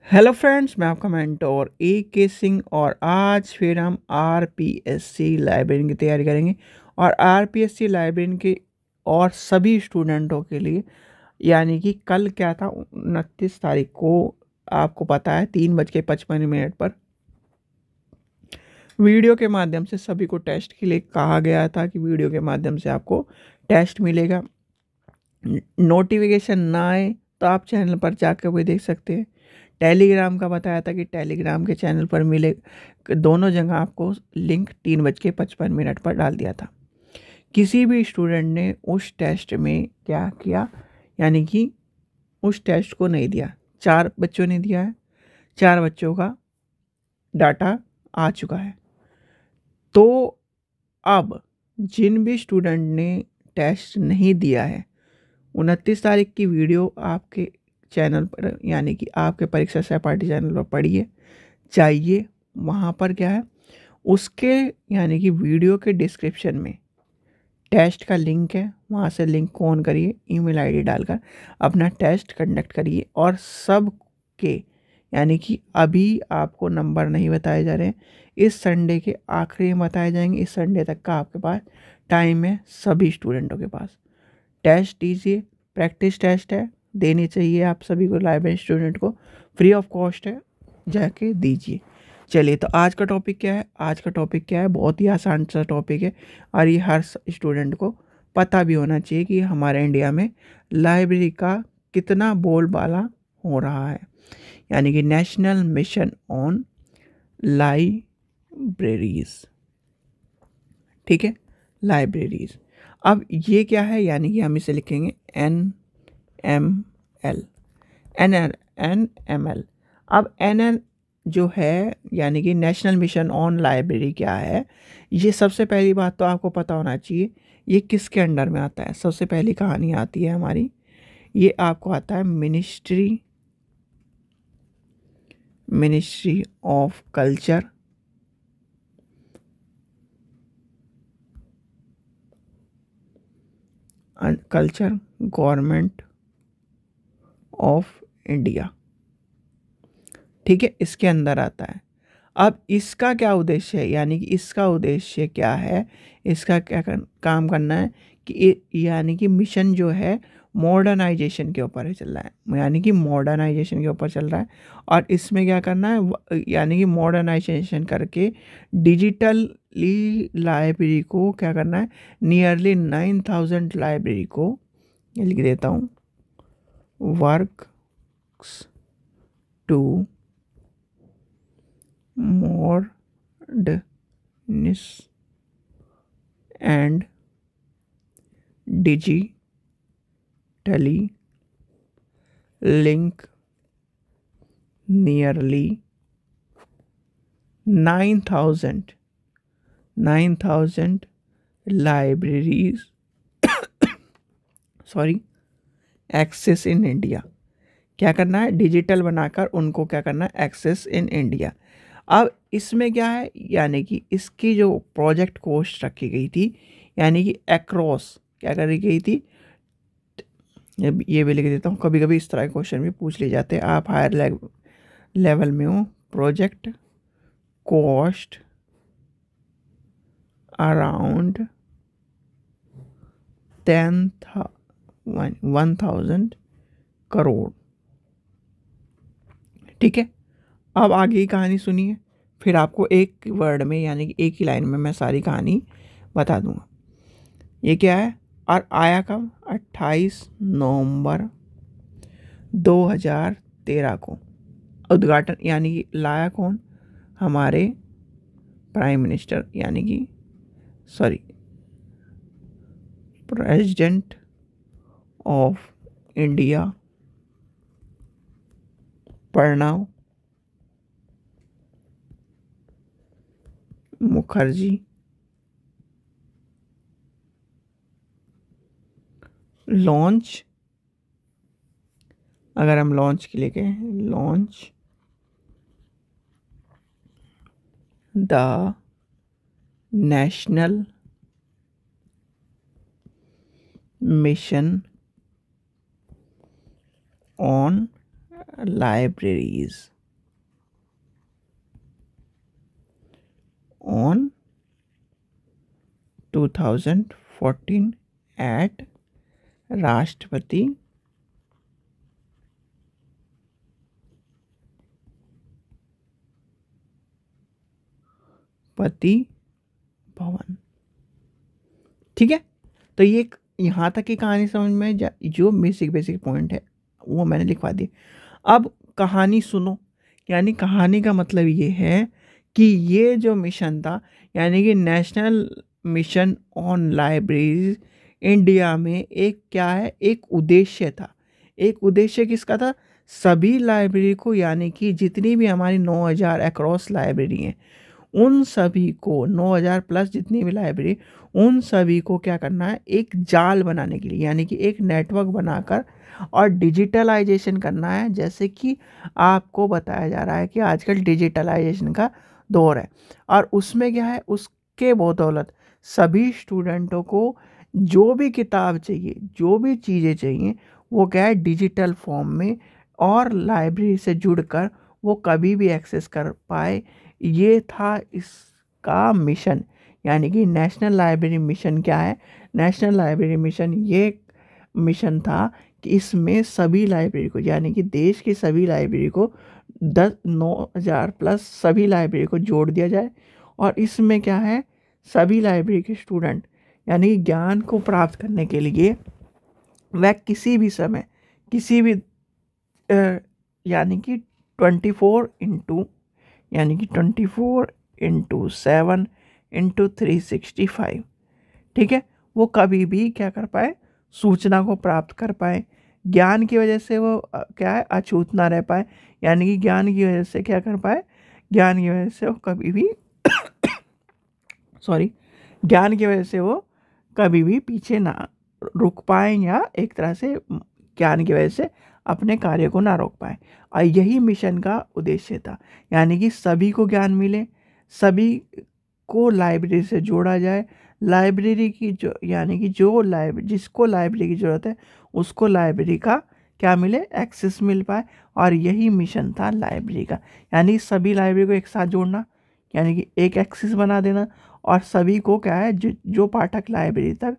Hello friends, मैं आपका mentor ए के सिंह और आज फिर हम आरपीएससी लाइब्रेरी की तैयारी करेंगे। और आरपीएससी लाइब्रेरी के और सभी स्टूडेंटों के लिए, यानी कि कल क्या था, 29 तारीख को, आपको पता है 3:55 पर वीडियो के माध्यम से सभी को टेस्ट के लिए कहा गया था कि वीडियो के माध्यम से आपको टेस्ट मिलेगा। नोटिफिकेशन ना आए तो आप चैनल पर जाकर भी देख सकते हैं। टेलीग्राम का बताया था कि टेलीग्राम के चैनल पर मिले, दोनों जगह आपको लिंक 3:55 पर डाल दिया था। किसी भी स्टूडेंट ने उस टेस्ट में क्या किया, यानी कि उस टेस्ट को नहीं दिया। 4 बच्चों ने दिया है, 4 बच्चों का डाटा आ चुका है। तो अब जिन भी स्टूडेंट ने टेस्ट नहीं दिया है, 29 तारीख की वीडियो आपके चैनल पर, यानी कि आपके परीक्षा सहपाठी चैनल पर पढ़िए चाहिए। वहाँ पर क्या है, उसके यानी कि वीडियो के डिस्क्रिप्शन में टेस्ट का लिंक है। वहाँ से लिंक को ऑन करिए, ईमेल आईडी डालकर अपना टेस्ट कंडक्ट करिए। और सब के, यानी कि अभी आपको नंबर नहीं बताए जा रहे हैं, इस संडे के आखिरी में बताए जाएंगे। इस संडे तक का आपके पास टाइम है सभी स्टूडेंटों के पास। टेस्ट दीजिए, प्रैक्टिस टेस्ट है, देनी चाहिए आप सभी को, लाइब्रेरी स्टूडेंट को फ्री ऑफ कॉस्ट है, जाके दीजिए। चलिए, तो आज का टॉपिक क्या है? आज का टॉपिक क्या है? बहुत ही आसान सा टॉपिक है और ये हर स्टूडेंट को पता भी होना चाहिए कि हमारे इंडिया में लाइब्रेरी का कितना बोलबाला हो रहा है, यानी कि नेशनल मिशन ऑन लाइब्रेरीज। ठीक है, लाइब्रेरीज। अब ये क्या है, यानी कि हम इसे लिखेंगे NML। NML। अब NL जो है, यानी कि नेशनल मिशन ऑन लाइब्रेरी क्या है, ये सबसे पहली बात तो आपको पता होना चाहिए ये किसके अंडर में आता है। सबसे पहली कहानी आती है हमारी, ये आपको आता है ministry of culture government of India. ठीक है, इसके अंदर आता है। अब इसका क्या उद्देश्य है, यानी कि इसका उद्देश्य क्या है, इसका क्या काम करना है कि यानी कि मिशन जो है मॉडर्नाइजेशन के ऊपर है चल रहा है, यानी कि मॉडर्नाइजेशन के ऊपर चल रहा है। और इसमें क्या करना है, यानी कि मॉडर्नाइजेशन करके डिजिटली लाइब्रेरी को क्या करना है, नियरली 9,000 लाइब्रेरी को, ये लिख देता हूँ, works to modernist and digitally link nearly 9,000 libraries access in India. क्या करना है, डिजिटल बनाकर उनको क्या करना है, एक्सेस इन इंडिया। अब इसमें क्या है, यानी कि इसकी जो प्रोजेक्ट कॉस्ट रखी गई थी, यानी कि अक्रॉस क्या करी गई थी, ये भी लिख देता हूँ, कभी कभी इस तरह के क्वेश्चन भी पूछ लिए जाते हैं। आप हायर लेवल में हो। Project cost around 1,000 crore. ठीक है, अब आगे की कहानी सुनिए, फिर आपको एक वर्ड में, यानी कि एक ही लाइन में मैं सारी कहानी बता दूंगा। ये क्या है, और आया कब, 28 नवंबर 2013 को। उद्घाटन यानी कि लाया कौन, हमारे प्राइम मिनिस्टर, यानी कि president of India Pranab Mukherjee launch, अगर हम लॉन्च के लिए कहें, launch the national mission on libraries on 2014 at Rashtrapati Bhavan. ठीक है, तो ये यहाँ तक की कहानी समझ में जो बेसिक पॉइंट है वो मैंने लिखवा दी। अब कहानी सुनो, यानी कहानी का मतलब ये है कि ये जो मिशन था, यानी कि national mission on libraries India में एक क्या है, एक उद्देश्य था। एक उद्देश्य किसका था? सभी लाइब्रेरी को, यानी कि जितनी भी हमारी 9000 अक्रॉस लाइब्रेरी हैं, उन सभी को 9000 प्लस जितनी भी लाइब्रेरी, उन सभी को क्या करना है, एक जाल बनाने के लिए, यानी कि एक नेटवर्क बनाकर और डिजिटलाइजेशन करना है। जैसे कि आपको बताया जा रहा है कि आजकल डिजिटलाइजेशन का दौर है, और उसमें क्या है, उसके बदौलत सभी स्टूडेंटों को जो भी किताब चाहिए, जो भी चीज़ें चाहिए, वो क्या है, डिजिटल फॉर्म में और लाइब्रेरी से जुड़कर वो कभी भी एक्सेस कर पाए। ये था इसका मिशन, यानी कि नेशनल लाइब्रेरी मिशन। क्या है नेशनल लाइब्रेरी मिशन? ये मिशन था कि इसमें सभी लाइब्रेरी को, यानी कि देश की सभी लाइब्रेरी को 9000 प्लस सभी लाइब्रेरी को जोड़ दिया जाए, और इसमें क्या है, सभी लाइब्रेरी के स्टूडेंट, यानी कि ज्ञान को प्राप्त करने के लिए वह किसी भी समय, किसी भी यानी कि 24/7/365, ठीक है, वो कभी भी क्या कर पाए, सूचना को प्राप्त कर पाए। ज्ञान की वजह से वो क्या है, अछूत ना रह पाए, यानी कि ज्ञान की वजह से क्या कर पाए, ज्ञान की वजह से वो कभी भी ज्ञान की वजह से वो कभी भी पीछे ना रुक पाए, या एक तरह से ज्ञान की वजह से अपने कार्य को ना रोक पाए। और यही मिशन का उद्देश्य था, यानी कि सभी को ज्ञान मिले, सभी को लाइब्रेरी से जोड़ा जाए। लाइब्रेरी की जो, यानी कि जो जिसको लाइब्रेरी की ज़रूरत है, उसको लाइब्रेरी का क्या मिले, एक्सेस मिल पाए। और यही मिशन था लाइब्रेरी का, यानी सभी लाइब्रेरी को एक साथ जोड़ना, यानी कि एक एक्सेस बना देना, और सभी को क्या है, जो पाठक लाइब्रेरी तक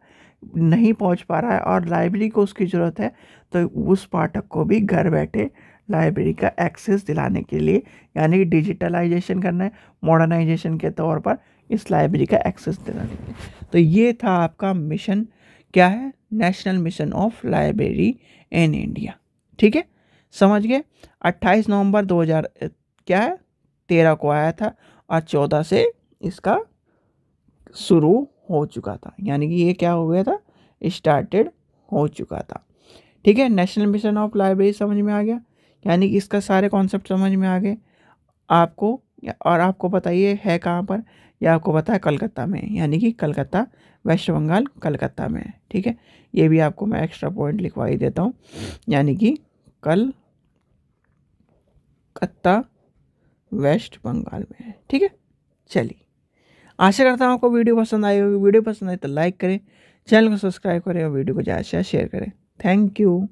नहीं पहुंच पा रहा है और लाइब्रेरी को उसकी ज़रूरत है, तो उस पाठक को भी घर बैठे लाइब्रेरी का एक्सेस दिलाने के लिए, यानी कि डिजिटलाइजेशन करना है, मॉडर्नाइजेशन के तौर पर इस लाइब्रेरी का एक्सेस दिलाने के लिए। तो ये था आपका मिशन, क्या है, national mission of library in India. ठीक है, समझ गए। 28 नवंबर 2013 को आया था, और 14 से इसका शुरू हो चुका था, यानी कि ये क्या हो गया था, स्टार्टेड हो चुका था। ठीक है, नेशनल मिशन ऑफ लाइब्रेरी समझ में आ गया, यानी कि इसका सारे कॉन्सेप्ट समझ में आ गए आपको। और आपको बताइए है कहाँ पर, या आपको पता है कलकत्ता में, यानी कि कलकत्ता, वेस्ट बंगाल, कलकत्ता में है। ठीक है, ये भी आपको मैं एक्स्ट्रा पॉइंट लिखवा ही देता हूँ, यानी कि कलकत्ता वेस्ट बंगाल में है। ठीक है, चलिए, आशा करता हूँ आपको वीडियो पसंद आई होगी। वीडियो पसंद आई तो लाइक करें, चैनल को सब्सक्राइब करें, और वीडियो को ज़्यादा से ज़्यादा शेयर करें। Thank you.